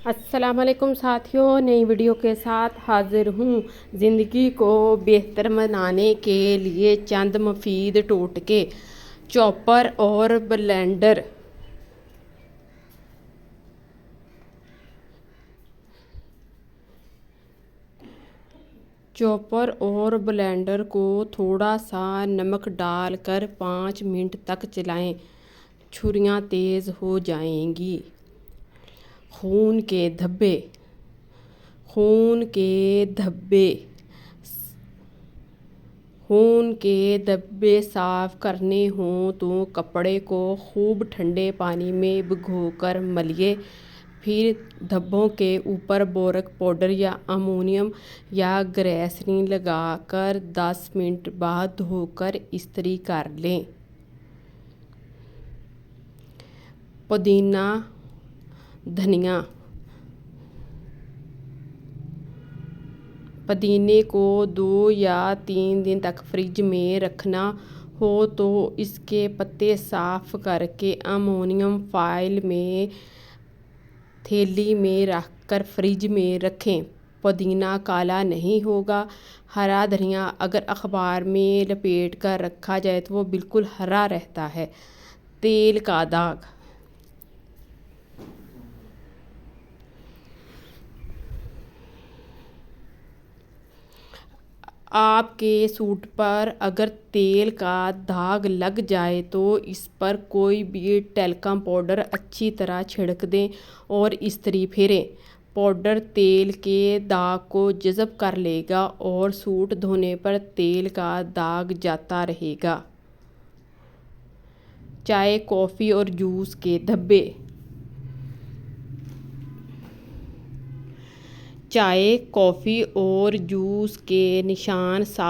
अस्सलाम वालेकुम साथियों, नई वीडियो के साथ हाजिर हूँ। ज़िंदगी को बेहतर बनाने के लिए चंद मुफीद टोटके। चॉपर और ब्लेंडर। चॉपर और ब्लेंडर को थोड़ा सा नमक डालकर 5 मिनट तक चलाएं। छुरियाँ तेज़ हो जाएंगी। खून के धब्बे। खून के धब्बे खून के धब्बे साफ करने हों तो कपड़े को खूब ठंडे पानी में भिगोकर मलिए। फिर धब्बों के ऊपर बोरक पाउडर या अमोनियम या ग्लिसरीन लगाकर 10 मिनट बाद धोकर इस्त्री कर लें। पुदीना, धनिया। पुदीने को 2 या 3 दिन तक फ्रिज में रखना हो तो इसके पत्ते साफ करके अमोनियम फॉयल में थैली में रखकर फ्रिज में रखें। पुदीना काला नहीं होगा। हरा धनिया अगर अखबार में लपेट कर रखा जाए तो वो बिल्कुल हरा रहता है। तेल का दाग। आपके सूट पर अगर तेल का दाग लग जाए तो इस पर कोई भी टेल्कम पाउडर अच्छी तरह छिड़क दें और इस्त्री फेरें। पाउडर तेल के दाग को जज़ब कर लेगा और सूट धोने पर तेल का दाग जाता रहेगा। चाय, कॉफ़ी और जूस के धब्बे। चाय, कॉफ़ी और जूस के निशान साबुन